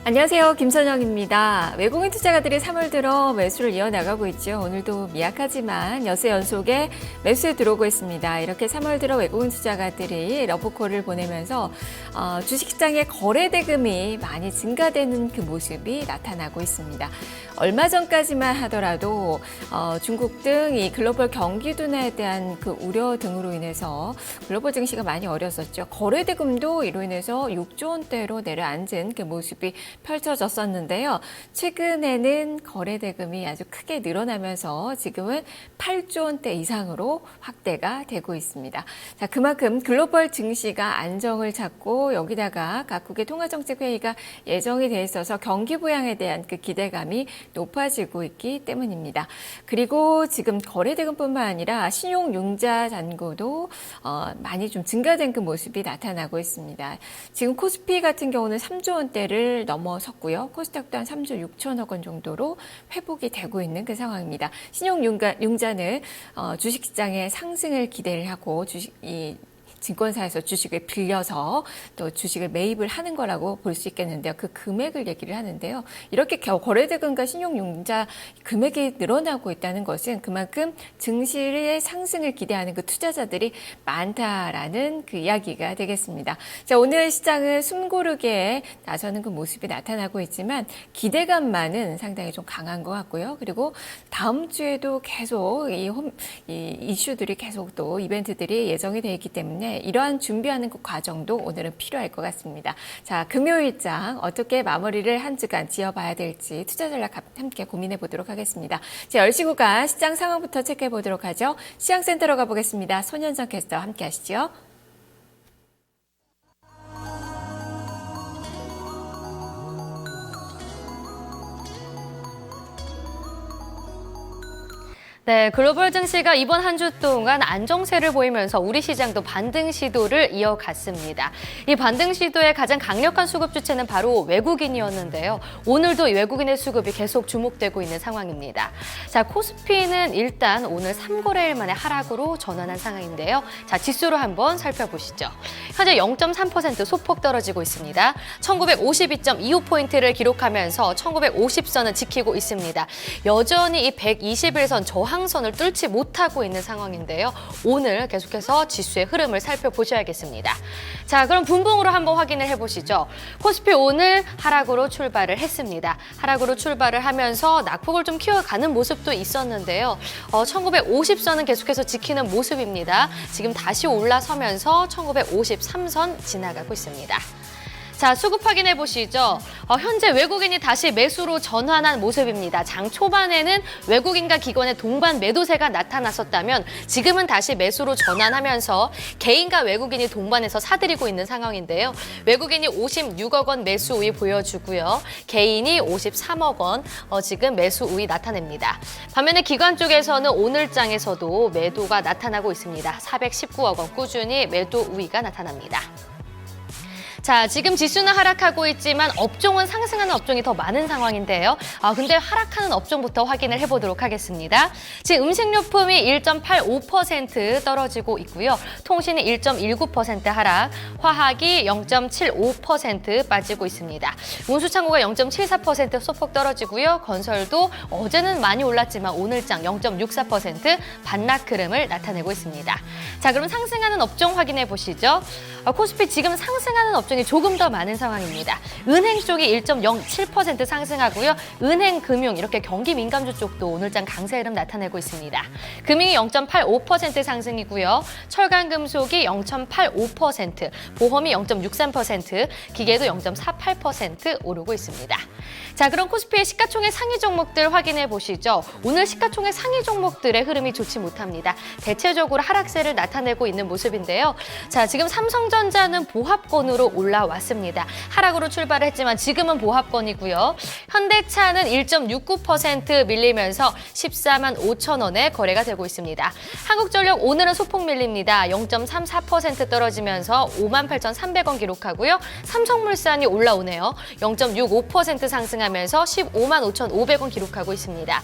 안녕하세요. 김선영입니다. 외국인 투자가들이 3월 들어 매수를 이어나가고 있죠. 오늘도 미약하지만 여세 연속에 매수에 들어오고 있습니다. 이렇게 3월 들어 외국인 투자가들이 러브콜을 보내면서 주식시장의 거래 대금이 많이 증가되는 그 모습이 나타나고 있습니다. 얼마 전까지만 하더라도 중국 등 이 글로벌 경기 둔화에 대한 그 우려 등으로 인해서 글로벌 증시가 많이 어려웠었죠. 거래 대금도 이로 인해서 6조 원대로 내려앉은 그 모습이 펼쳐졌었는데요. 최근에는 거래 대금이 아주 크게 늘어나면서 지금은 8조 원대 이상으로 확대가 되고 있습니다. 자, 그만큼 글로벌 증시가 안정을 찾고 여기다가 각국의 통화정책회의가 예정이 돼 있어서 경기 부양에 대한 그 기대감이 높아지고 있기 때문입니다. 그리고 지금 거래 대금뿐만 아니라 신용융자 잔고도 많이 좀 증가된 그 모습이 나타나고 있습니다. 지금 코스피 같은 경우는 3조 원대를 넘어섰고요. 코스닥도 한 3조 6천억 원 정도로 회복이 되고 있는 그 상황입니다. 신용융자는 주식시장의 상승을 기대를 하고 증권사에서 주식을 빌려서 또 주식을 매입을 하는 거라고 볼 수 있겠는데요. 그 금액을 얘기를 하는데요. 이렇게 거래대금과 신용융자 금액이 늘어나고 있다는 것은 그만큼 증시의 상승을 기대하는 그 투자자들이 많다라는 그 이야기가 되겠습니다. 자, 오늘 시장은 숨고르게 나서는 그 모습이 나타나고 있지만 기대감만은 상당히 좀 강한 것 같고요. 그리고 다음 주에도 계속 이 이슈들이 계속 또 이벤트들이 예정이 되어 있기 때문에 이러한 준비하는 그 과정도 오늘은 필요할 것 같습니다. 자, 금요일장 어떻게 마무리를 한 주간 지어봐야 될지 투자자들과 함께 고민해 보도록 하겠습니다. 자, 10시 구간 시장 상황부터 체크해 보도록 하죠. 시장센터로 가보겠습니다. 손현정 캐스터 함께 하시죠. 네, 글로벌 증시가 이번 한 주 동안 안정세를 보이면서 우리 시장도 반등 시도를 이어갔습니다. 이 반등 시도의 가장 강력한 수급 주체는 바로 외국인이었는데요. 오늘도 외국인의 수급이 계속 주목되고 있는 상황입니다. 자, 코스피는 일단 오늘 3거래일 만에 하락으로 전환한 상황인데요. 자, 지수로 한번 살펴보시죠. 현재 0.3% 소폭 떨어지고 있습니다. 1952.25포인트를 기록하면서 1950선은 지키고 있습니다. 여전히 이 121선 저항선을 뚫지 못하고 있는 상황인데요. 오늘 계속해서 지수의 흐름을 살펴보셔야겠습니다. 자, 그럼 분봉으로 한번 확인을 해보시죠. 코스피 오늘 하락으로 출발을 했습니다. 하락으로 출발을 하면서 낙폭을 좀 키워가는 모습도 있었는데요. 1950선은 계속해서 지키는 모습입니다. 지금 다시 올라서면서 1953선 지나가고 있습니다. 자, 수급 확인해 보시죠. 현재 외국인이 다시 매수로 전환한 모습입니다. 장 초반에는 외국인과 기관의 동반 매도세가 나타났었다면 지금은 다시 매수로 전환하면서 개인과 외국인이 동반해서 사들이고 있는 상황인데요. 외국인이 56억 원 매수 우위 보여주고요. 개인이 53억 원 지금 매수 우위 나타냅니다. 반면에 기관 쪽에서는 오늘장에서도 매도가 나타나고 있습니다. 419억 원 꾸준히 매도 우위가 나타납니다. 자, 지금 지수는 하락하고 있지만 업종은 상승하는 업종이 더 많은 상황인데요. 근데 하락하는 업종부터 확인을 해보도록 하겠습니다. 지금 음식료품이 1.85% 떨어지고 있고요. 통신이 1.19% 하락, 화학이 0.75% 빠지고 있습니다. 운수창고가 0.74% 소폭 떨어지고요. 건설도 어제는 많이 올랐지만 오늘장 0.64% 반락 흐름을 나타내고 있습니다. 자, 그럼 상승하는 업종 확인해 보시죠. 코스피 지금 상승하는 업종이 조금 더 많은 상황입니다. 은행 쪽이 1.07% 상승하고요. 은행, 금융 이렇게 경기 민감주 쪽도 오늘장 강세 흐름 나타내고 있습니다. 금융이 0.85% 상승이고요. 철강, 금속이 0.85%, 보험이 0.63%, 기계도 0.48% 오르고 있습니다. 자, 그럼 코스피의 시가총액 상위 종목들 확인해 보시죠. 오늘 시가총액 상위 종목들의 흐름이 좋지 못합니다. 대체적으로 하락세를 나타내고 있는 모습인데요. 자, 지금 삼성전자는 보합권으로 올라왔습니다. 하락으로 출발을 했지만 지금은 보합권이고요. 현대차는 1.69% 밀리면서 14만 5천 원에 거래가 되고 있습니다. 한국전력 오늘은 소폭 밀립니다. 0.34% 떨어지면서 58,300원 기록하고요. 삼성물산이 올라오네요. 0.65% 상승 상승하면서 15만 5,500원 기록하고 있습니다.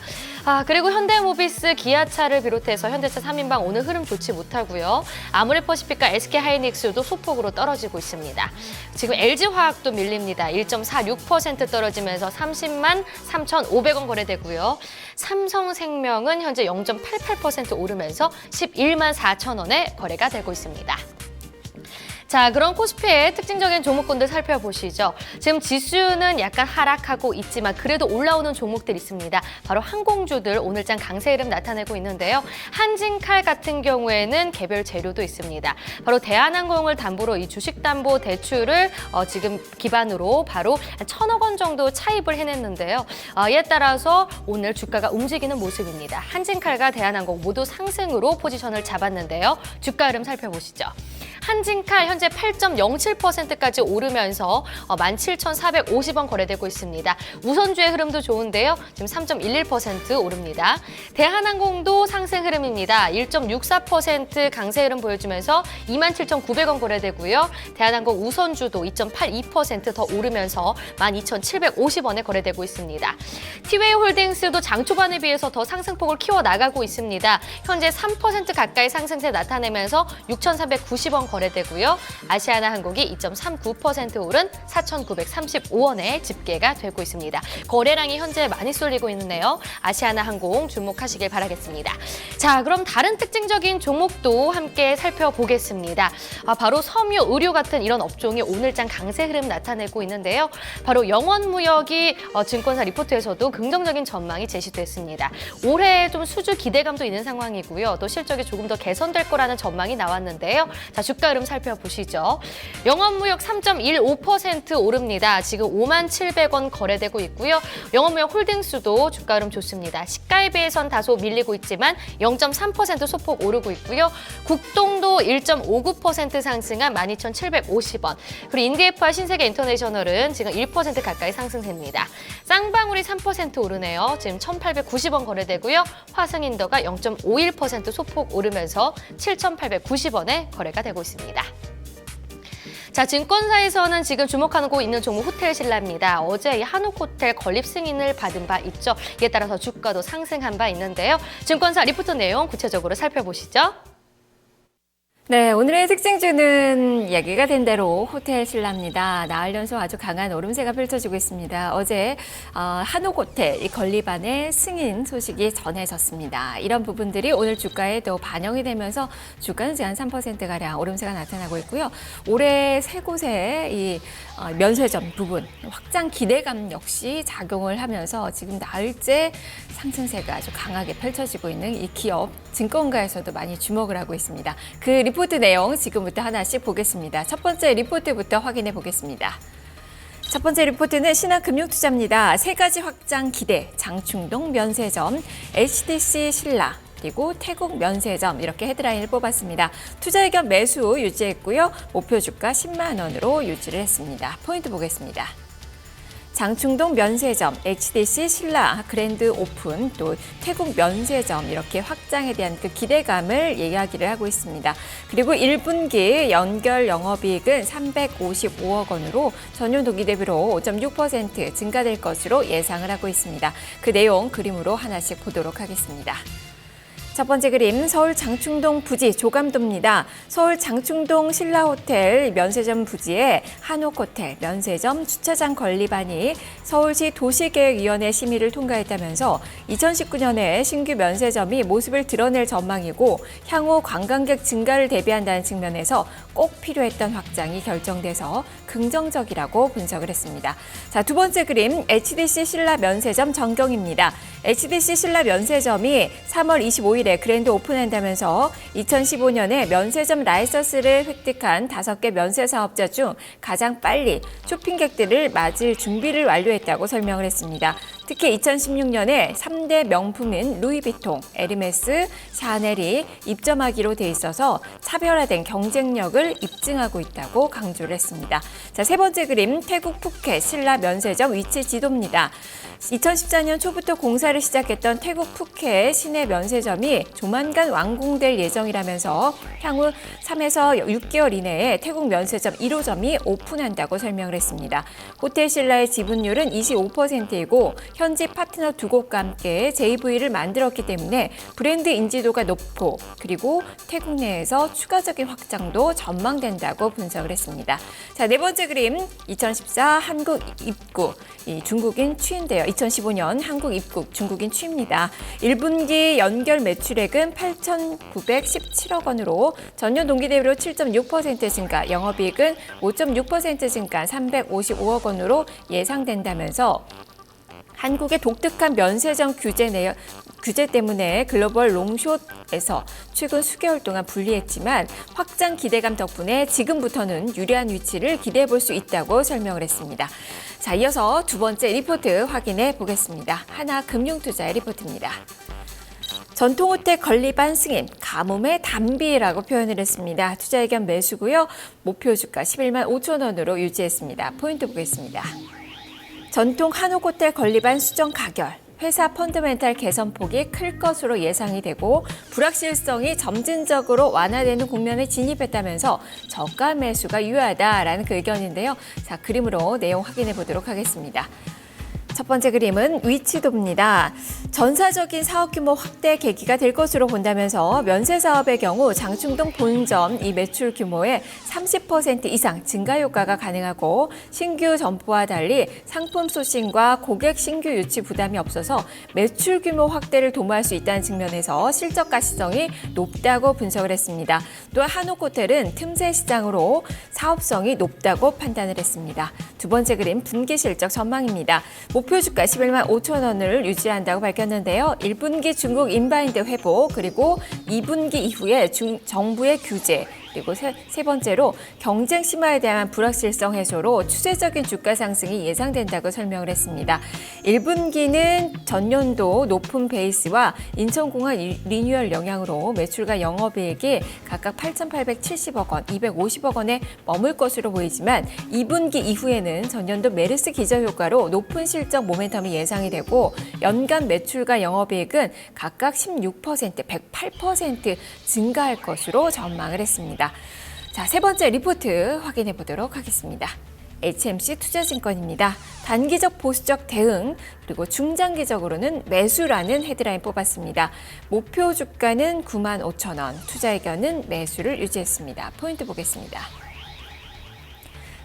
그리고 현대모비스, 기아차를 비롯해서 현대차 3인방 오늘 흐름 좋지 못하고요. 아모레퍼시픽과 SK하이닉스도 소폭으로 떨어지고 있습니다. 지금 LG화학도 밀립니다. 1.46% 떨어지면서 30만 3,500원 거래되고요. 삼성생명은 현재 0.88% 오르면서 11만 4천 원에 거래가 되고 있습니다. 자, 그럼 코스피의 특징적인 종목군들 살펴보시죠. 지금 지수는 약간 하락하고 있지만 그래도 올라오는 종목들 있습니다. 바로 항공주들 오늘장 강세 흐름 나타내고 있는데요. 한진칼 같은 경우에는 개별 재료도 있습니다. 바로 대한항공을 담보로 이 주식담보대출을 지금 기반으로 바로 1,000억 원 정도 차입을 해냈는데요. 이에 따라서 오늘 주가가 움직이는 모습입니다. 한진칼과 대한항공 모두 상승으로 포지션을 잡았는데요. 주가 흐름 살펴보시죠. 한진칼 현재 8.07%까지 오르면서 17,450원 거래되고 있습니다. 우선주의 흐름도 좋은데요. 지금 3.11% 오릅니다. 대한항공도 상승 흐름입니다. 1.64% 강세 흐름 보여주면서 27,900원 거래되고요. 대한항공 우선주도 2.82% 더 오르면서 12,750원에 거래되고 있습니다. 티웨이홀딩스도 장 초반에 비해서 더 상승폭을 키워나가고 있습니다. 현재 3% 가까이 상승세 나타내면서 6,490원 거래되고요. 아시아나항공이 2.39% 오른 4,935원에 집계가 되고 있습니다. 거래량이 현재 많이 쏠리고 있는데요. 아시아나항공 주목하시길 바라겠습니다. 자, 그럼 다른 특징적인 종목도 함께 살펴보겠습니다. 바로 섬유, 의료 같은 이런 업종이 오늘장 강세 흐름 나타내고 있는데요. 바로 영원무역이 증권사 리포트에서도 긍정적인 전망이 제시됐습니다. 올해 좀 수주 기대감도 있는 상황이고요. 또 실적이 조금 더 개선될 거라는 전망이 나왔는데요. 자, 주가 흐름 살펴보시죠. 영업무역 3.15% 오릅니다. 지금 57,700원 거래되고 있고요. 영업무역 홀딩수도 주가 흐름 좋습니다. 시가에 비해선 다소 밀리고 있지만 0.3% 소폭 오르고 있고요. 국동도 1.59% 상승한 12,750원. 그리고 인디에프와 신세계 인터내셔널은 지금 1% 가까이 상승됩니다. 쌍방울이 3% 오르네요. 지금 1,890원 거래되고요. 화승인더가 0.51% 소폭 오르면서 7,890원에 거래가 되고 있습니다. 자, 증권사에서는 지금 주목하고 있는 종목 호텔신라입니다. 어제 이 한옥호텔 건립 승인을 받은 바 있죠. 이에 따라서 주가도 상승한 바 있는데요. 증권사 리포트 내용 구체적으로 살펴보시죠. 네, 오늘의 특징주는 얘기가 된 대로 호텔신라입니다. 나흘 연속 아주 강한 오름세가 펼쳐지고 있습니다. 어제 한옥호텔 이 건립안의 승인 소식이 전해졌습니다. 이런 부분들이 오늘 주가에 또 반영이 되면서 주가는 한 3%가량 오름세가 나타나고 있고요. 올해 세 곳의 이 면세점 부분 확장 기대감 역시 작용을 하면서 지금 나흘째 상승세가 아주 강하게 펼쳐지고 있는 이 기업 증권가에서도 많이 주목을 하고 있습니다. 그 리포트 내용 지금부터 하나씩 보겠습니다. 첫 번째 리포트부터 확인해 보겠습니다. 첫 번째 리포트는 신한금융투자입니다. 세 가지 확장 기대, 장충동 면세점, HTC 신라, 그리고 태국 면세점 이렇게 헤드라인을 뽑았습니다. 투자 의견 매수 유지했고요. 목표 주가 10만 원으로 유지를 했습니다. 포인트 보겠습니다. 장충동 면세점, HTC 신라 그랜드 오픈, 또 태국 면세점 이렇게 확장에 대한 그 기대감을 이야기를 하고 있습니다. 그리고 1분기 연결 영업이익은 355억 원으로 전년 동기 대비로 5.6% 증가될 것으로 예상을 하고 있습니다. 그 내용 그림으로 하나씩 보도록 하겠습니다. 첫 번째 그림, 서울 장충동 부지 조감도입니다. 서울 장충동 신라호텔 면세점 부지에 한옥호텔 면세점 주차장 건립안이 서울시 도시계획위원회 심의를 통과했다면서 2019년에 신규 면세점이 모습을 드러낼 전망이고 향후 관광객 증가를 대비한다는 측면에서 꼭 필요했던 확장이 결정돼서 긍정적이라고 분석을 했습니다. 자, 두 번째 그림, HDC 신라 면세점 전경입니다. HDC 신라 면세점이 3월 25일에 그랜드 오픈한다면서 2015년에 면세점 라이선스를 획득한 5개 면세 사업자 중 가장 빨리 쇼핑객들을 맞을 준비를 완료했다고 설명을 했습니다. 특히 2016년에 3대 명품인 루이비통, 에르메스, 샤넬이 입점하기로 돼 있어서 차별화된 경쟁력을 입증하고 있다고 강조를 했습니다. 자, 세 번째 그림, 태국 푸켓 신라 면세점 위치 지도입니다. 2014년 초부터 공사를 시작했던 태국 푸켓 시내 면세점이 조만간 완공될 예정이라면서 향후 3에서 6개월 이내에 태국 면세점 1호점이 오픈한다고 설명을 했습니다. 호텔 신라의 지분율은 25%이고 현지 파트너 두 곳과 함께 JV를 만들었기 때문에 브랜드 인지도가 높고 그리고 태국 내에서 추가적인 확장도 전망된다고 분석을 했습니다. 자, 네 번째 그림 2014 한국 입국 중국인 취인데요. 2015년 한국 입국 중국인 취입니다. 1분기 연결 매출액은 8,917억 원으로 전년 동기 대비로 7.6% 증가, 영업이익은 5.6% 증가 355억 원으로 예상된다면서 한국의 독특한 면세점 규제 때문에 글로벌 롱숏에서 최근 수개월 동안 불리했지만 확장 기대감 덕분에 지금부터는 유리한 위치를 기대해 볼 수 있다고 설명을 했습니다. 자, 이어서 두 번째 리포트 확인해 보겠습니다. 하나금융투자의 리포트입니다. 전통호텔 건립안 승인, 가뭄의 단비라고 표현을 했습니다. 투자 의견 매수고요. 목표 주가 11만 5천 원으로 유지했습니다. 포인트 보겠습니다. 전통 한옥호텔 건립안 수정 가결. 회사 펀드멘탈 개선폭이 클 것으로 예상이 되고 불확실성이 점진적으로 완화되는 국면에 진입했다면서 저가 매수가 유효하다라는 그 의견인데요. 자, 그림으로 내용 확인해 보도록 하겠습니다. 첫 번째 그림은 위치도입니다. 전사적인 사업 규모 확대 계기가 될 것으로 본다면서 면세 사업의 경우 장충동 본점 이 매출 규모의 30% 이상 증가 효과가 가능하고 신규 점포와 달리 상품 소싱과 고객 신규 유치 부담이 없어서 매출 규모 확대를 도모할 수 있다는 측면에서 실적 가시성이 높다고 분석을 했습니다. 또한 한옥호텔은 틈새 시장으로 사업성이 높다고 판단을 했습니다. 두 번째 그림 분기 실적 전망입니다. 목표 주가 11만 5천 원을 유지한다고 밝혔는데요. 1분기 중국 인바인드 회복 그리고 2분기 이후에 정부의 규제 그리고 세 번째로 경쟁 심화에 대한 불확실성 해소로 추세적인 주가 상승이 예상된다고 설명을 했습니다. 1분기는 전년도 높은 베이스와 인천공항 리뉴얼 영향으로 매출과 영업이익이 각각 8,870억 원, 250억 원에 머물 것으로 보이지만 2분기 이후에는 전년도 메르스 기저효과로 높은 실적 모멘텀이 예상이 되고 연간 매출과 영업이익은 각각 16%, 108% 증가할 것으로 전망을 했습니다. 자, 세 번째 리포트 확인해 보도록 하겠습니다. HMC 투자증권입니다. 단기적 보수적 대응 그리고 중장기적으로는 매수라는 헤드라인 뽑았습니다. 목표 주가는 9만 5천 원, 투자 의견은 매수를 유지했습니다. 포인트 보겠습니다.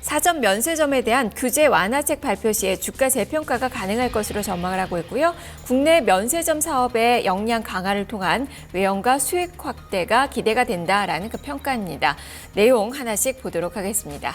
사전 면세점에 대한 규제 완화책 발표 시에 주가 재평가가 가능할 것으로 전망을 하고 있고요. 국내 면세점 사업의 역량 강화를 통한 외형과 수익 확대가 기대가 된다라는 그 평가입니다. 내용 하나씩 보도록 하겠습니다.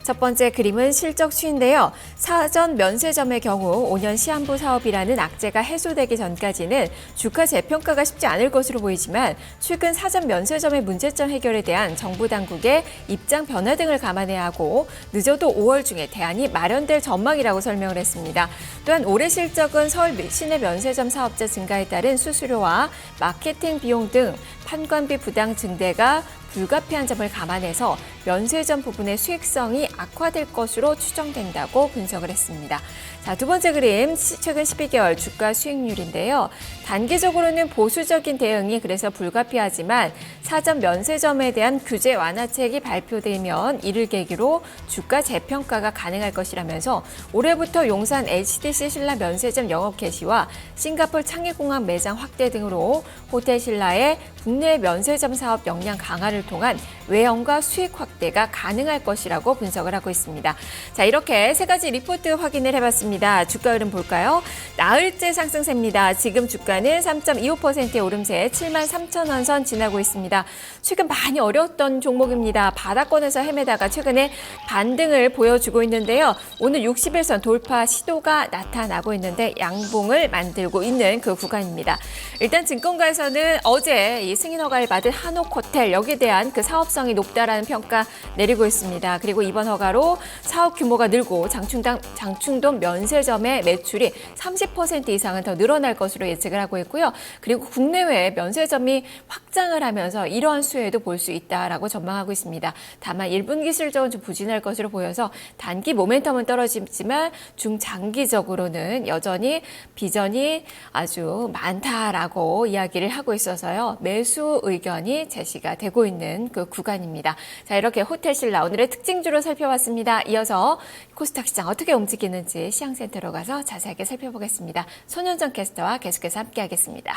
첫 번째 그림은 실적 추인데요. 사전 면세점의 경우 5년 시한부 사업이라는 악재가 해소되기 전까지는 주가 재평가가 쉽지 않을 것으로 보이지만 최근 사전 면세점의 문제점 해결에 대한 정부 당국의 입장 변화 등을 감안해야 하고 늦어도 5월 중에 대안이 마련될 전망이라고 설명을 했습니다. 또한 올해 실적은 서울 시내 면세점 사업자 증가에 따른 수수료와 마케팅 비용 등 판관비 부당 증대가 불가피한 점을 감안해서 면세점 부분의 수익성이 악화될 것으로 추정된다고 분석을 했습니다. 자, 두 번째 그림, 최근 12개월 주가 수익률인데요. 단기적으로는 보수적인 대응이 그래서 불가피하지만 사전 면세점에 대한 규제 완화책이 발표되면 이를 계기로 주가 재평가가 가능할 것이라면서 올해부터 용산 HDC 신라 면세점 영업 개시와 싱가포르 창의공항 매장 확대 등으로 호텔 신라의 국내 면세점 사업 역량 강화를 통한 외형과 수익 확대가 가능할 것이라고 분석을 하고 있습니다. 자, 이렇게 세 가지 리포트 확인을 해봤습니다. 주가 흐름 볼까요? 나흘째 상승세입니다. 지금 주가는 3.25%의 오름세 7만 3천 원 선 지나고 있습니다. 최근 많이 어려웠던 종목입니다. 바닥권에서 헤매다가 최근에 반등을 보여주고 있는데요. 오늘 60일선 돌파 시도가 나타나고 있는데 양봉을 만들고 있는 그 구간입니다. 일단 증권가에서는 어제 이 승인 허가를 받은 한옥호텔 여기에 대한 그 사업성이 높다라는 평가 내리고 있습니다. 그리고 이번 허가로 사업 규모가 늘고 장충동 면세점의 매출이 30% 이상은 더 늘어날 것으로 예측을 하고 있고요. 그리고 국내외 면세점이 확장을 하면서 이러한 수혜도 볼 수 있다라고 전망하고 있습니다. 다만 1분기 실적은 좀 부진할 것으로 보여서 단기 모멘텀은 떨어지지만 중장기적으로는 여전히 비전이 아주 많다라고 이야기를 하고 있어서요. 매수 의견이 제시가 되고 있는 그 구간입니다. 자, 이렇게 호텔신라 오늘의 특징주로 살펴봤습니다. 이어서 코스닥 시장 어떻게 움직이는지 시황센터로 가서 자세하게 살펴보겠습니다. 손현정 캐스터와 계속해서 함께하겠습니다.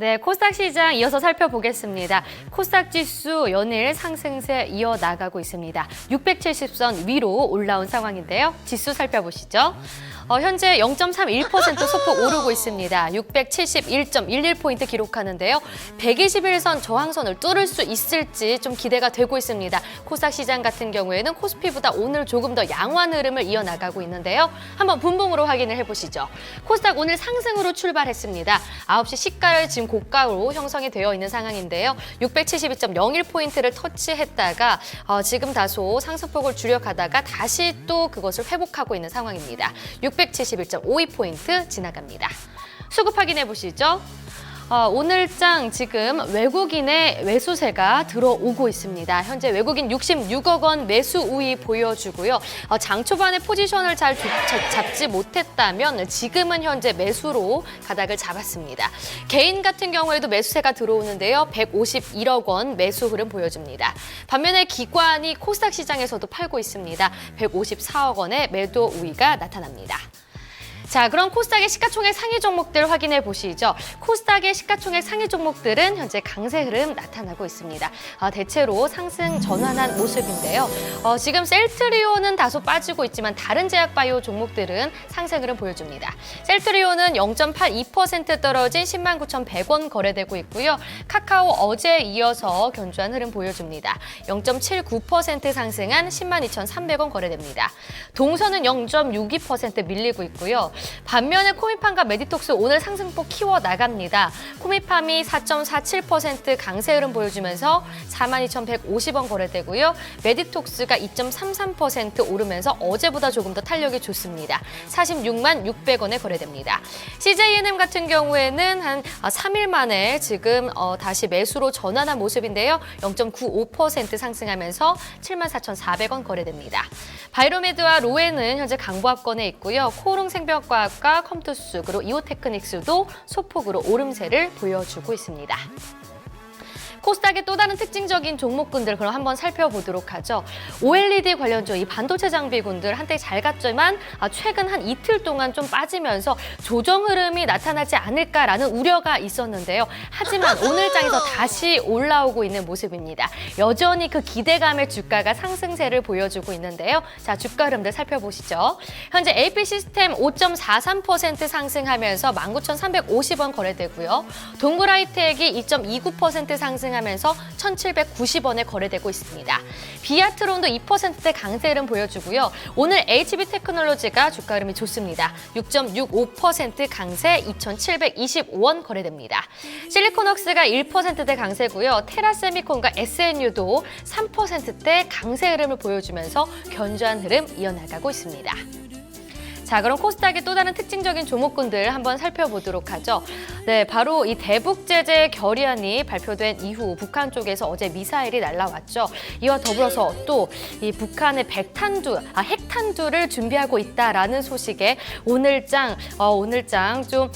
네, 코스닥 시장 이어서 살펴보겠습니다. 코스닥 지수 연일 상승세 이어나가고 있습니다. 670선 위로 올라온 상황인데요. 지수 살펴보시죠. 현재 0.31% 소폭 오르고 있습니다. 671.11포인트 기록하는데요. 121선 저항선을 뚫을 수 있을지 좀 기대가 되고 있습니다. 코스닥 시장 같은 경우에는 코스피보다 오늘 조금 더 양호한 흐름을 이어나가고 있는데요. 한번 분봉으로 확인을 해보시죠. 코스닥 오늘 상승으로 출발했습니다. 9시 시가를 지금 고가로 형성이 되어 있는 상황인데요. 672.01포인트를 터치했다가 지금 다소 상승폭을 줄여가다가 다시 또 그것을 회복하고 있는 상황입니다. 671.52포인트 지나갑니다. 수급 확인해 보시죠. 오늘장 지금 외국인의 매수세가 들어오고 있습니다. 현재 외국인 66억 원 매수 우위 보여주고요. 장 초반에 포지션을 잘 잡지 못했다면 지금은 현재 매수로 가닥을 잡았습니다. 개인 같은 경우에도 매수세가 들어오는데요. 151억 원 매수 흐름 보여줍니다. 반면에 기관이 코스닥 시장에서도 팔고 있습니다. 154억 원의 매도 우위가 나타납니다. 자, 그럼 코스닥의 시가총액 상위 종목들 확인해 보시죠. 코스닥의 시가총액 상위 종목들은 현재 강세 흐름 나타나고 있습니다. 대체로 상승 전환한 모습인데요. 지금 셀트리온은 다소 빠지고 있지만 다른 제약바이오 종목들은 상승 흐름 보여줍니다. 셀트리온은 0.82% 떨어진 109,100원 거래되고 있고요. 카카오 어제에 이어서 견조한 흐름 보여줍니다. 0.79% 상승한 102,300원 거래됩니다. 동선은 0.62% 밀리고 있고요. 반면에 코미팜과 메디톡스 오늘 상승폭 키워나갑니다. 코미팜이 4.47% 강세 흐름 보여주면서 42,150원 거래되고요. 메디톡스가 2.33% 오르면서 어제보다 조금 더 탄력이 좋습니다. 46만 600원에 거래됩니다. CJNM 같은 경우에는 한 3일 만에 지금 다시 매수로 전환한 모습인데요. 0.95% 상승하면서 74,400원 거래됩니다. 바이로메드와 로에는 현재 강보합권에 있고요. 코오롱 생명과학과 컴투스 그리고 이오테크닉스도 소폭으로 오름세를 보여주고 있습니다. 코스닥의 또 다른 특징적인 종목군들 그럼 한번 살펴보도록 하죠. OLED 관련주, 이 반도체 장비군들 한때 잘 갔지만 최근 한 이틀 동안 좀 빠지면서 조정 흐름이 나타나지 않을까라는 우려가 있었는데요. 하지만 오늘 장에서 다시 올라오고 있는 모습입니다. 여전히 그 기대감의 주가가 상승세를 보여주고 있는데요. 자, 주가 흐름들 살펴보시죠. 현재 AP 시스템 5.43% 상승하면서 19,350원 거래되고요. 동물 하이텍이 2.29% 상승하면서 1,790원에 거래되고 있습니다. 비아트론도 2%대 강세 흐름 보여주고요. 오늘 HB테크놀로지가 주가 흐름이 좋습니다. 6.65% 강세 2,725원 거래됩니다. 실리콘웍스가 1%대 강세고요. 테라세미콘과 SNU도 3%대 강세 흐름을 보여주면서 견조한 흐름 이어나가고 있습니다. 자, 그럼 코스닥의 또 다른 특징적인 종목군들 한번 살펴보도록 하죠. 네, 바로 이 대북 제재 결의안이 발표된 이후 북한 쪽에서 어제 미사일이 날라왔죠. 이와 더불어서 또 이 북한의 핵탄두를 준비하고 있다라는 소식에 오늘장 좀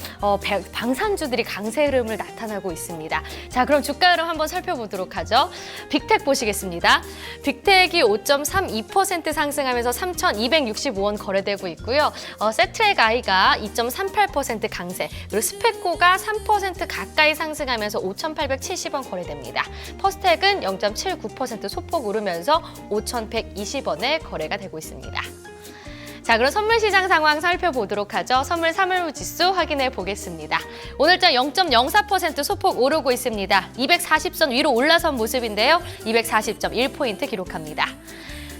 방산주들이 강세 흐름을 나타나고 있습니다. 자, 그럼 주가 흐름 한번 살펴보도록 하죠. 빅텍 보시겠습니다. 빅텍이 5.32% 상승하면서 3,265원 거래되고 있고요. 세트랙 아이가 2.38% 강세, 그리고 스페코가 3% 가까이 상승하면서 5,870원 거래됩니다. 퍼스텍은 0.79% 소폭 오르면서 5,120원에 거래가 되고 있습니다. 자, 그럼 선물 시장 상황 살펴보도록 하죠. 선물 사물후 지수 확인해 보겠습니다. 오늘장 0.04% 소폭 오르고 있습니다. 240선 위로 올라선 모습인데요. 240.1포인트 기록합니다.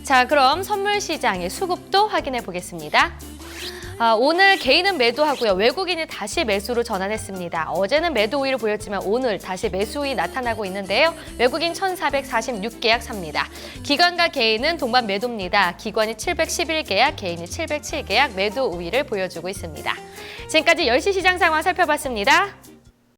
자, 그럼 선물 시장의 수급도 확인해 보겠습니다. 오늘 개인은 매도하고요. 외국인이 다시 매수로 전환했습니다. 어제는 매도 우위를 보였지만 오늘 다시 매수 우위 나타나고 있는데요. 외국인 1,446계약 삽니다. 기관과 개인은 동반 매도입니다. 기관이 711계약, 개인이 707계약 매도 우위를 보여주고 있습니다. 지금까지 10시 시장 상황 살펴봤습니다.